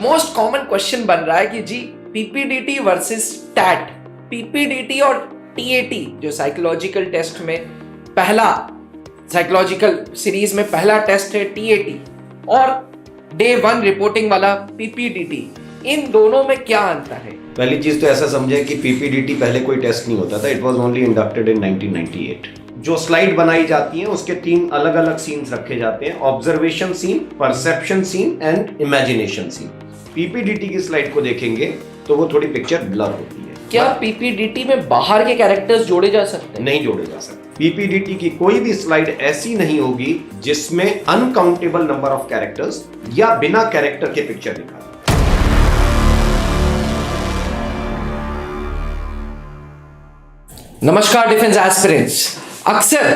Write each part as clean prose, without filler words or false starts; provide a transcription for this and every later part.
Most common question बन रहा है कि जी पीपीडीटी वर्सेस टैट, पीपीडीटी और टीएटी जो साइकोलॉजिकल टेस्ट में पहला साइकोलॉजिकल सीरीज में पहला टेस्ट है टीएटी और डे 1 रिपोर्टिंग वाला पीपीडीटी, इन दोनों में क्या अंतर है? पहली चीज तो ऐसा समझे कि पीपीडीटी पहले कोई टेस्ट नहीं होता था, इट वाज ओनली इंडक्टेड इन 1998। जो स्लाइड बनाई जाती है उसके 3 अलग अलग सीन्स रखे जाते हैं, observation scene, perception scene and imagination scene. PPDT की स्लाइड को देखेंगे तो वो थोड़ी पिक्चर ब्लर होती है। क्या पीपीडीटी में बाहर के कैरेक्टर्स जोड़े जा सकते हैं? नहीं जोड़े जा सकते। पीपीडीटी की कोई भी स्लाइड ऐसी नहीं होगी जिसमें अनकाउंटेबल नंबर ऑफ कैरेक्टर्स या बिना कैरेक्टर के पिक्चर दिखा। नमस्कार डिफेंस एस्पिरेंट्स। अक्सर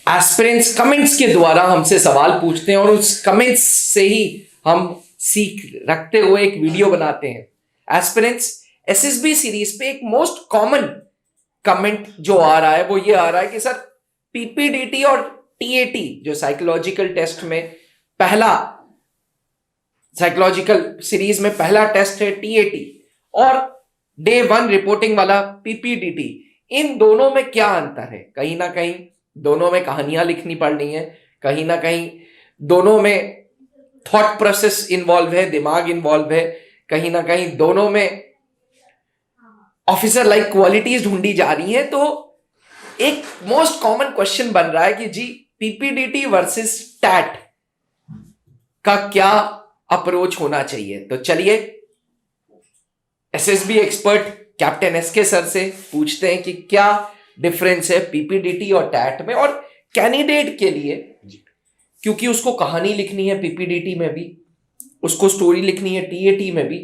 एस्पिरेंट्स कमेंट्स के द्वारा हमसे सवाल पूछते हैं और उस कमेंट्स से ही हम सीख रखते हुए एक वीडियो बनाते हैं। एस्पिरेंट्स एसएसबी सीरीज पे एक मोस्ट कॉमन कमेंट जो आ रहा है वो ये आ रहा है कि सर पीपीडीटी और टीएटी जो साइकोलॉजिकल टेस्ट में पहला साइकोलॉजिकल सीरीज में पहला टेस्ट है टीएटी और डे 1 रिपोर्टिंग वाला पीपीडीटी, इन दोनों में क्या अंतर है? कहीं ना कहीं दोनों में कहानियां लिखनी पड़नी है, कहीं ना कहीं दोनों में थॉट प्रोसेस इन्वॉल्व है, दिमाग इन्वॉल्व है, कहीं ना कहीं दोनों में ऑफिसर लाइक क्वालिटीज ढूंढी जा रही हैं। तो एक मोस्ट कॉमन क्वेश्चन बन रहा है कि जी पीपीडीटी वर्सेस टैट का क्या अप्रोच होना चाहिए? तो चलिए SSB expert captain SK sir से पूछते हैं कि क्या डिफरेंस है पीपीडीटी और टैट में, और कैंडिडेट के लिए, क्योंकि उसको कहानी लिखनी है पीपीडीटी में भी, उसको स्टोरी लिखनी है टीएटी में भी,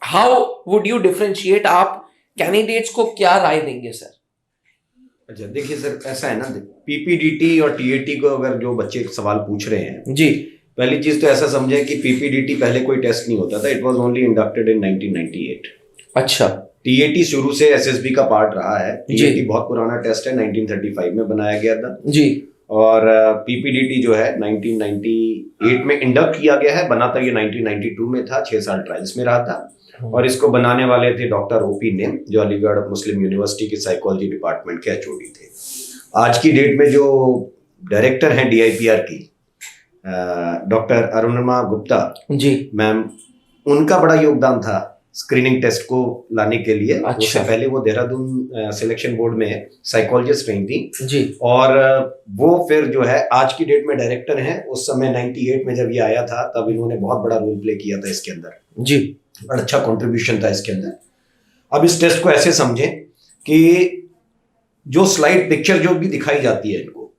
हाउ वुड यू डिफरेंशिएट? आप कैंडिडेट्स को क्या राय देंगे सर? अच्छा देखिए सर, ऐसा है ना, पीपीडीटी और टीएटी को अगर जो बच्चे सवाल पूछ रहे हैं जी, पहली चीज तो ऐसा समझे कि पीपीडीटी पहले कोई टेस्ट नहीं होता था, इट वाज ओनली इंडक्टेड इन 1998। अच्छा, टीएटी शुरू से एसएसबी का पार्ट रहा है। टीएटी बहुत पुराना टेस्ट है, 1935 में बनाया गया था जी, और पीपीडीटी जो है 1998 में इंडक्ट किया गया है। बना तो ये 1992 में था, 6 साल ट्रायल्स में रहा था और इसको बनाने वाले थे डॉक्टर ओपी नेम, जो अलीगढ़ मुस्लिम यूनिवर्सिटी के साइकोलॉजी डिपार्टमेंट के एचओडी थे। आज की डेट में जो डायरेक्टर हैं डीआईपीआर की, डॉक्टर अरुणिमा गुप्ता जी मैम, उनका बड़ा योगदान था स्क्रीनिंग टेस्ट को लाने के लिए। अच्छा। उससे पहले वो देहरादून सिलेक्शन बोर्ड में साइकोलॉजिस्ट रही थी जी, और वो फिर जो है आज की डेट में डायरेक्टर हैं। उस समय 98 में जब ये आया था तब इन्होंने बहुत बड़ा रोल प्ले किया था इसके अंदर जी, बड़ा अच्छा कंट्रीब्यूशन था इसके अंदर। अब इस टेस्ट को ऐसे समझें कि जो स्लाइड पिक्चर जो भी दिखाई जाती है, इनको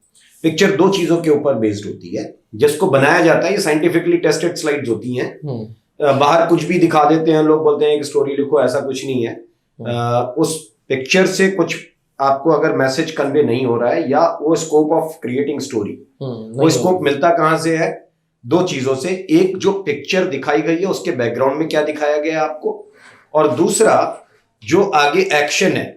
पिक्चर 2 चीजों के ऊपर बेस्ड होती है। जिसको बनाया जाता है, ये साइंटिफिकली टेस्टेड स्लाइड्स होती हैं। बाहर कुछ भी दिखा देते हैं लोग, बोलते हैं कि स्टोरी लिखो, ऐसा कुछ नहीं है। उस पिक्चर से कुछ आपको अगर मैसेज कन्वे नहीं हो रहा है या वो स्कोप ऑफ क्रिएटिंग स्टोरी, वो स्कोप मिलता कहां से है? 2 चीजों से। एक, जो पिक्चर दिखाई गई है उसके बैकग्राउंड में क्या दिखाया गया है आपको, और दूसरा जो आगे एक्शन है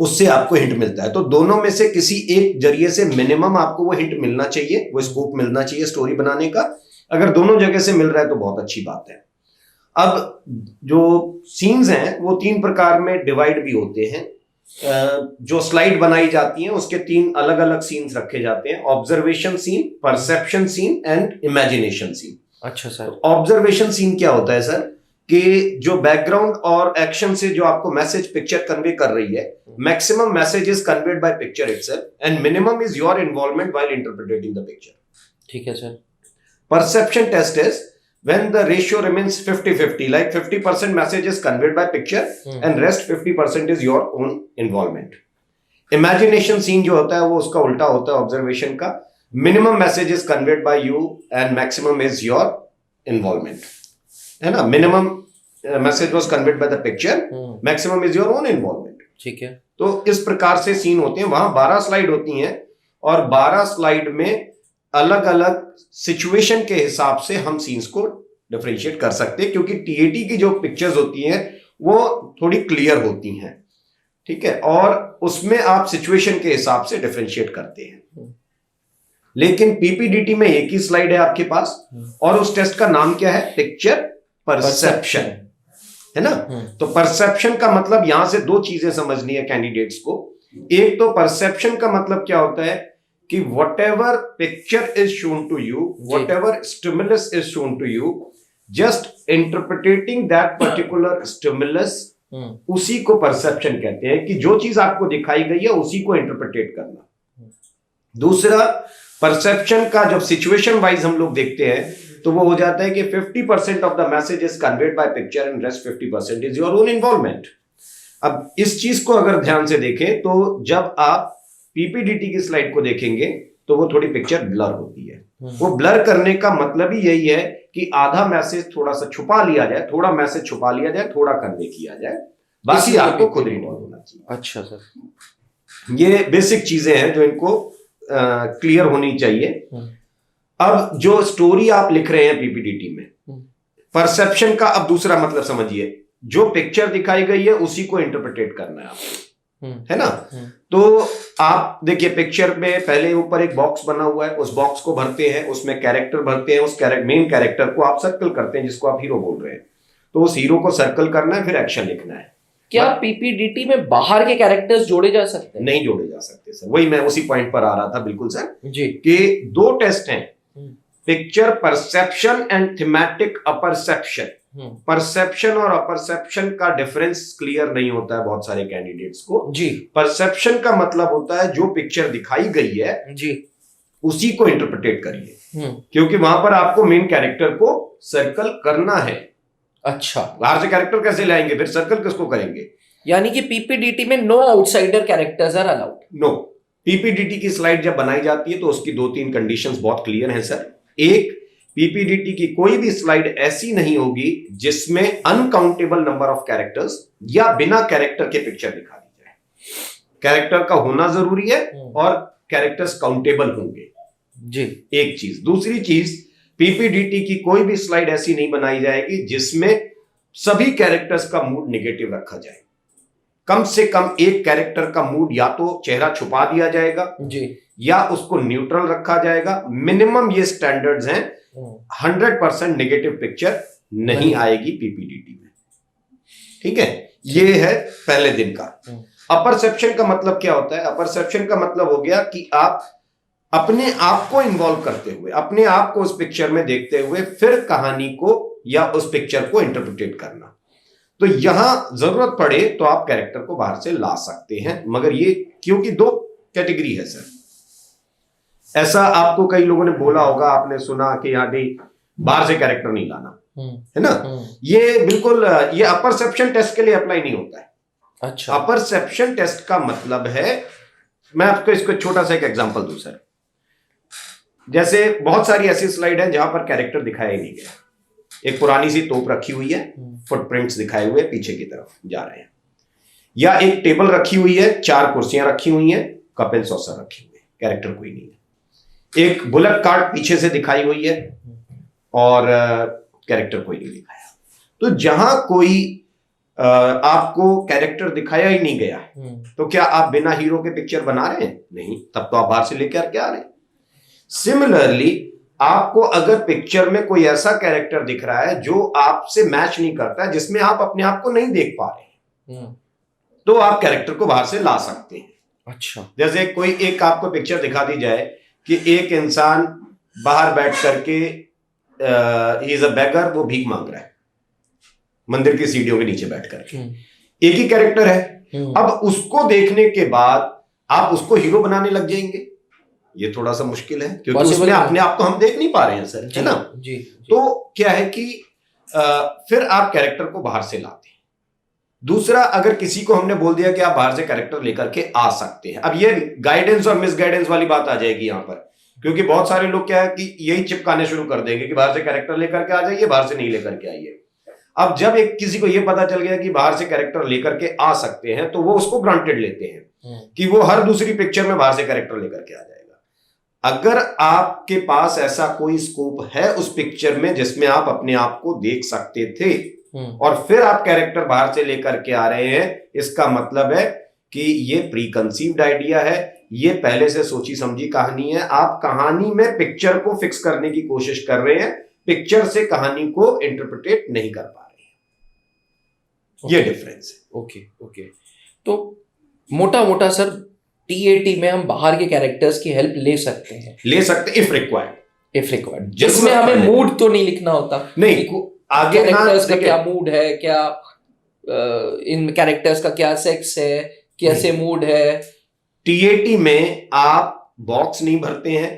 उससे आपको हिंट मिलता है। तो दोनों में से किसी एक जरिए से मिनिमम आपको वो हिंट मिलना चाहिए, वो स्कोप मिलना चाहिए स्टोरी बनाने का। अगर दोनों जगह से मिल रहा है तो बहुत अच्छी बात है। अब जो सीन्स हैं वो 3 प्रकार में डिवाइड भी होते हैं। जो स्लाइड बनाई जाती है उसके 3 अलग अलग सीन्स रखे जाते हैं, observation scene, perception scene and imagination scene. अच्छा सर, ऑब्जर्वेशन सीन क्या होता है सर? कि जो बैकग्राउंड और एक्शन से जो आपको मैसेज पिक्चर कन्वे कर रही है, maximum message is conveyed bye picture itself and minimum is your involvement while interpreting the picture. ठीक है sir. Perception test is when the ratio remains 50-50, like 50% message is conveyed by picture and rest 50% is your own involvement. Imagination scene जो होता है वो उसका उल्टा होता है ऑब्जर्वेशन का। Minimum message is conveyed by you and maximum is your involvement, है ना? Minimum message was conveyed by the picture, maximum is your own involvement. ठीक है। तो इस प्रकार से सीन होते हैं। वहां 12 स्लाइड होती हैं और 12 स्लाइड में अलग अलग सिचुएशन के हिसाब से हम सीन्स को डिफरेंशिएट कर सकते हैं, क्योंकि टीएटी की जो पिक्चर्स होती हैं वो थोड़ी क्लियर होती हैं, ठीक है, और उसमें आप सिचुएशन के हिसाब से डिफरेंशिएट करते हैं। लेकिन पीपीडीटी में एक ही स्लाइड है आपके पास, और उस टेस्ट का नाम क्या है? पिक्चर परसेप्शन, है ना? तो परसेप्शन का मतलब यहां से दो चीजें समझनी है कैंडिडेट्स को। एक तो परसेप्शन का मतलब क्या होता है कि whatever picture is shown to you, whatever stimulus is shown to you, just interpreting that particular stimulus, उसी को परसेप्शन कहते हैं, कि जो चीज आपको दिखाई गई है उसी को इंटरप्रिटेट करना। दूसरा, परसेप्शन का जब सिचुएशन वाइज हम लोग देखते हैं तो वो हो जाता है कि 50% of the message is conveyed bye picture and rest 50% is your own involvement. अब इस चीज को अगर ध्यान से देखें तो जब आप पीपीडीटी की स्लाइड को देखेंगे तो वो थोड़ी पिक्चर ब्लर होती है। वो ब्लर करने का मतलब ही यही है कि आधा मैसेज थोड़ा सा छुपा लिया जाए, थोड़ा मैसेज छुपा लिया जाए, थोड़ा कन्वे किया जाए, बाकी आपको खुद इन्वॉल्व होना चाहिए। अच्छा सर, ये बेसिक चीजें हैं जो इनको क्लियर होनी चाहिए। अब जो स्टोरी आप लिख रहे हैं पीपीडीटी में, परसेप्शन का अब दूसरा मतलब समझिए, जो पिक्चर दिखाई गई है उसी को इंटरप्रिटेट करना है आपको, है ना? तो आप देखिए पिक्चर में पहले ऊपर एक बॉक्स बना हुआ है, उस बॉक्स को भरते हैं, उसमें कैरेक्टर भरते हैं, उस मेन कैरेक्टर को आप सर्कल करते हैं, जिसको आप हीरो बोल रहे हैं। तो उस हीरो को सर्कल करना है, फिर एक्शन लिखना है। क्या पीपीडीटी में बाहर के कैरेक्टर्स जोड़े जा सकते हैं? नहीं जोड़े जा सकते सर, वही मैं उसी पॉइंट पर आ रहा था। बिल्कुल सर जी, कि दो टेस्ट हैं, picture perception and thematic apperception. Perception और अपरसेप्शन का डिफरेंस क्लियर नहीं होता है बहुत सारे कैंडिडेट्स को जी। परसेप्शन का मतलब होता है जो पिक्चर दिखाई गई है जी, उसी को इंटरप्रिटेट करिए, क्योंकि वहां पर आपको मेन कैरेक्टर को सर्कल करना है। अच्छा, बाहर से कैरेक्टर कैसे लाएंगे, फिर सर्कल किसको करेंगे? यानी कि पीपीडीटी में no outsider characters are allowed. No, PPDT की स्लाइड जब बनाई जाती है तो उसकी 2-3 कंडीशंस बहुत क्लियर हैं सर। एक, पीपीडीटी की कोई भी स्लाइड ऐसी नहीं होगी जिसमें अनकाउंटेबल नंबर ऑफ कैरेक्टर्स या बिना कैरेक्टर के पिक्चर दिखा दी जाए। कैरेक्टर का होना जरूरी है और कैरेक्टर्स काउंटेबल होंगे जी, एक चीज। दूसरी चीज, पीपीडीटी की कोई भी स्लाइड ऐसी नहीं बनाई जाएगी जिसमें सभी कैरेक्टर्स का मूड नेगेटिव रखा जाए। कम से कम एक कैरेक्टर का मूड या तो चेहरा छुपा दिया जाएगा जी, या उसको न्यूट्रल रखा जाएगा। मिनिमम ये स्टैंडर्ड्स हैं। 100% नेगेटिव पिक्चर नहीं आएगी पीपीडीटी में, ठीक है? ये है पहले दिन का। अपरसेप्शन का मतलब क्या होता है? अपरसेप्शन का मतलब हो गया कि आप अपने आप को इन्वॉल्व करते हुए, अपने आप को उस पिक्चर में देखते हुए फिर कहानी को या उस पिक्चर को इंटरप्रिटेट करना। तो यहां जरूरत पड़े तो आप कैरेक्टर को बाहर से ला सकते हैं, मगर ये क्योंकि 2 कैटेगरी है सर। ऐसा आपको कई लोगों ने बोला होगा, आपने सुना कि यहाँ भी बाहर से कैरेक्टर नहीं लाना, है ना? ये बिल्कुल ये अपरसेप्शन टेस्ट के लिए अप्लाई नहीं होता है। अच्छा, अपरसेप्शन टेस्ट का मतलब है, मैं आपको इसको छोटा सा एक एग्जांपल दूं सर। जैसे बहुत सारी ऐसी स्लाइड है जहां पर कैरेक्टर दिखाया ही नहीं गया। एक पुरानी सी तोप रखी हुई है, फुटप्रिंट्स दिखाए हुए पीछे की तरफ जा रहे हैं, या एक टेबल रखी हुई है, 4 कुर्सियां रखी हुई हैं, कप एंड सॉसर रखे हुए, कैरेक्टर कोई नहीं है। एक बुलेट कार्ड पीछे से दिखाई हुई है और कैरेक्टर कोई नहीं दिखाया। तो जहां कोई आपको कैरेक्टर दिखाया ही नहीं गया, तो क्या आप बिना हीरो के पिक्चर बना रहे हैं? नहीं, तब तो आप बाहर से लेकर के आ रहे हैं। सिमिलरली आपको अगर पिक्चर में कोई ऐसा कैरेक्टर दिख रहा है जो आपसे मैच नहीं करता है, जिसमें आप अपने आप को नहीं देख पा रहे हैं, तो आप कैरेक्टर को बाहर से ला सकते हैं। अच्छा, जैसे कोई एक आपको पिक्चर दिखा दी जाए कि एक इंसान बाहर बैठ करके ही इज अ बेगर, वो भीख मांग रहा है मंदिर की सीढ़ियों के नीचे बैठ करके, एक ही कैरेक्टर है। अब उसको देखने के बाद आप उसको हीरो बनाने लग जाएंगे, ये थोड़ा सा मुश्किल है क्योंकि उसमें अपने आप को हम देख नहीं पा रहे हैं सर, है ना? जी। तो क्या है कि फिर आप कैरेक्टर को बाहर से लाते हैं। दूसरा, अगर किसी को हमने बोल दिया कि आप बाहर से कैरेक्टर लेकर के आ सकते हैं, अब ये गाइडेंस और मिसगाइडेंस वाली बात आ जाएगी यहां पर, क्योंकि बहुत सारे लोग क्या है कि यही चिपकाने शुरू कर देंगे कि बाहर से कैरेक्टर लेकर के आ जाइए, बाहर से नहीं लेकर के आइए। अब जब एक किसी को यह पता चल गया कि बाहर से कैरेक्टर लेकर के आ सकते हैं, तो वो उसको ग्रांटेड लेते हैं कि वो हर दूसरी पिक्चर में बाहर से कैरेक्टर लेकर के आ जाएगा। अगर आपके पास ऐसा कोई स्कोप है उस पिक्चर में जिसमें आप अपने आप को देख सकते थे और फिर आप कैरेक्टर बाहर से लेकर के आ रहे हैं, इसका मतलब है कि ये प्री कंसीव्ड आइडिया है, ये पहले से सोची समझी कहानी है, आप कहानी में पिक्चर को फिक्स करने की कोशिश कर रहे हैं, पिक्चर से कहानी को इंटरप्रिटेट नहीं कर पा रहे हैं। ये डिफरेंस है। ओके ओके, तो मोटा मोटा सर टीएटी में हम बाहर के कैरेक्टर्स की हेल्प ले सकते हैं इफ रिक्वायर्ड, जिसमें हमें मूड तो नहीं लिखना होता, नहीं आगे कैरेक्टर्स का क्या मूड है, क्या इन कैरेक्टर्स का क्या सेक्स है, कैसे मूड है। टीएटी में आप बॉक्स नहीं भरते हैं,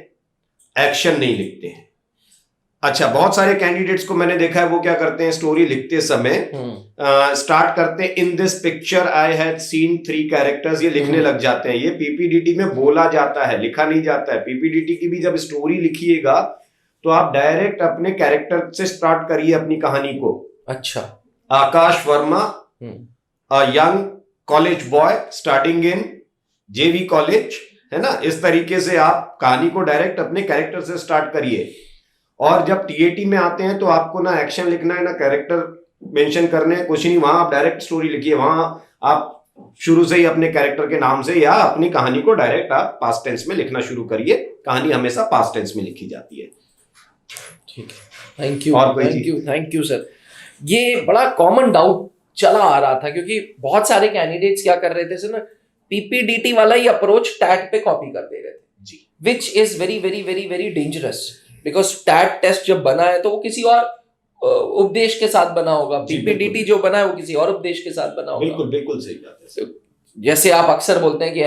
एक्शन नहीं लिखते हैं। अच्छा, बहुत सारे कैंडिडेट्स को मैंने देखा है, वो क्या करते हैं, स्टोरी लिखते समय स्टार्ट करते हैं, in this picture I had seen 3 characters, ये लिखने लग जाते हैं। ये पीपीडीटी में बोला जाता है, लिखा नहीं जाता है। पीपीडीटी की भी जब स्टोरी लिखिएगा तो आप डायरेक्ट अपने कैरेक्टर से स्टार्ट करिए अपनी कहानी को। अच्छा, Akash Verma, a young college boy starting in JV college, है ना, इस तरीके से आप कहानी को डायरेक्ट अपने कैरेक्टर से स्टार्ट करिए। और जब टीएटी में आते हैं तो आपको ना एक्शन लिखना है ना कैरेक्टर मेंशन करने, कुछ नहीं, वहां आप डायरेक्ट स्टोरी लिखिए। वहां आप शुरू से ही अपने कैरेक्टर के नाम से या अपनी कहानी को डायरेक्ट आप पास्ट टेंस में लिखना शुरू करिए। कहानी हमेशा पास्ट टेंस में लिखी जाती है। ठीक है, थैंक यू सर। ये बड़ा कॉमन डाउट चला आ रहा था, क्योंकि बहुत सारे कैंडिडेट्स क्या कर रहे थे सर ना, पीपीडीटी वाला ही अप्रोच टैट पे कॉपी कर दे रहे थे जी, which is very very very very dangerous, because TAT test जब बना है तो वो किसी और उपदेश के साथ बना होगा, पीपीडीटी जो बना है वो किसी और उपदेश के साथ बना होगा। बिल्कुल बिल्कुल सही बात है। जैसे आप अक्सर बोलते हैं कि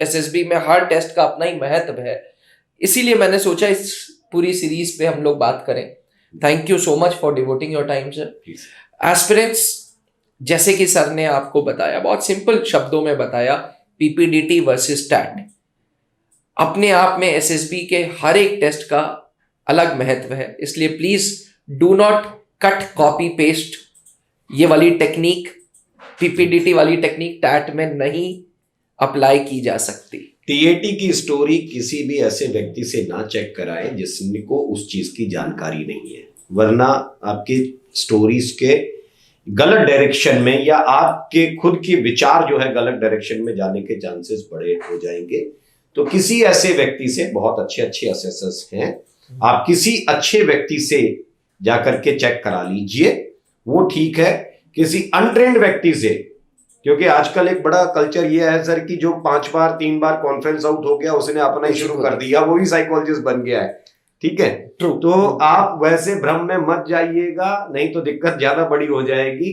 एसएसबी में हर टेस्ट का अपना ही महत्व है, इसीलिए मैंने सोचा इस पूरी सीरीज पे हम लोग बात करें। Thank you so much for devoting your time sir. Aspirants, जैसे कि सर ने आपको बताया, बहुत सिंपल शब्दों में बताया, पीपीडीटी वर्सेस टैट, अपने आप में एसएसबी के हर एक टेस्ट का अलग महत्व है। इसलिए please do not cut copy paste, ये वाली टेक्निक, पीपीडीटी वाली टेक्निक टैट में नहीं अप्लाई की जा सकती। टीएटी की स्टोरी किसी भी ऐसे व्यक्ति से ना चेक कराए जिसको उस चीज की जानकारी नहीं है, वरना आपकी स्टोरीज के गलत डायरेक्शन में या आपके खुद के विचार जो है गलत डायरेक्शन में जाने के चांसेस बड़े हो जाएंगे। तो किसी ऐसे व्यक्ति से, बहुत अच्छे अच्छे असेसर्स हैं, आप किसी अच्छे व्यक्ति से जाकर के चेक करा लीजिए, वो ठीक है। किसी अनट्रेंड व्यक्ति से, क्योंकि आजकल एक बड़ा कल्चर ये है सर कि जो 5 बार 3 बार कॉन्फ्रेंस आउट हो गया उसने अपना ही शुरू कर दिया, वो भी साइकोलॉजिस्ट बन गया है। ठीक है, तो आप वैसे भ्रम में मत जाइएगा, नहीं तो दिक्कत ज्यादा बड़ी हो जाएगी।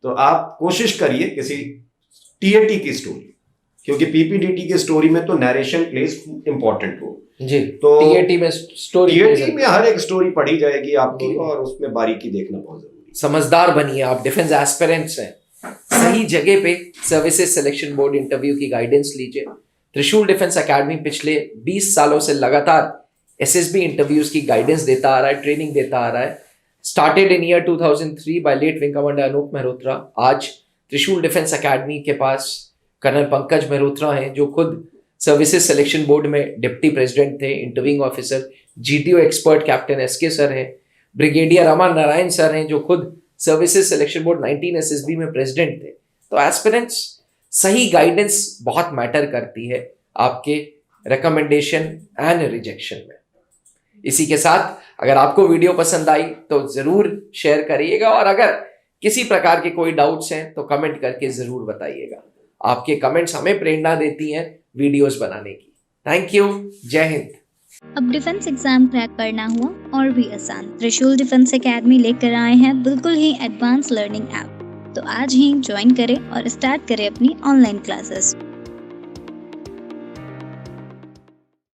तो आप कोशिश करिए किसी टीएटी की स्टोरी, क्योंकि पीपीडीटी की स्टोरी में तो नरेशन प्लेज इंपॉर्टेंट रोल जी, तो टीएटी में स्टोरी, टीएटी में हर एक स्टोरी पढ़ी जाएगी आपकी, और उसमें बारीकी देखना बहुत जरूरी है। समझदार बनिए, आप डिफेंस एस्पिरेंट्स हैं, सही जगह पे सर्विसेज सिलेक्शन बोर्ड इंटरव्यू की गाइडेंस लीजिए। त्रिशूल डिफेंस एकेडमी पिछले 20 सालों से लगातार एसएसबी इंटरव्यूज की गाइडेंस देता आ रहा है, ट्रेनिंग देता आ रहा है। Started in year 2003 by late wing commander Anoop Mehrotra. आज त्रिशूल डिफेंस एकेडमी के पास कर्नल पंकज मेहरोत्रा हैं, जो खुद सर्विसेज सिलेक्शन बोर्ड में डिप्टी प्रेसिडेंट थे, interviewing officer, GTO expert captain SK sir हैं, ब्रिगेडियर अमन नारायण सर हैं, जो खुद सर्विसेज सिलेक्शन बोर्ड 19 एसएसबी में प्रेसिडेंट थे। तो एस्पिरेंट्स, सही गाइडेंस बहुत मैटर करती है आपके रिकमेंडेशन एंड रिजेक्शन में। इसी के साथ अगर आपको वीडियो पसंद आई तो जरूर शेयर करिएगा, और अगर किसी प्रकार के कोई डाउट्स हैं तो कमेंट करके जरूर बताइएगा। आपके कमेंट्स हमें प्रेरणा देती हैं वीडियोस बनाने की। थैंक यू, जय हिंद। अब डिफेंस एग्जाम क्रैक करना हुआ और भी आसान, त्रिशूल डिफेंस एकेडमी लेकर आए हैं बिल्कुल ही एडवांस लर्निंग ऐप। तो आज ही ज्वाइन करें और स्टार्ट करें अपनी ऑनलाइन क्लासेस।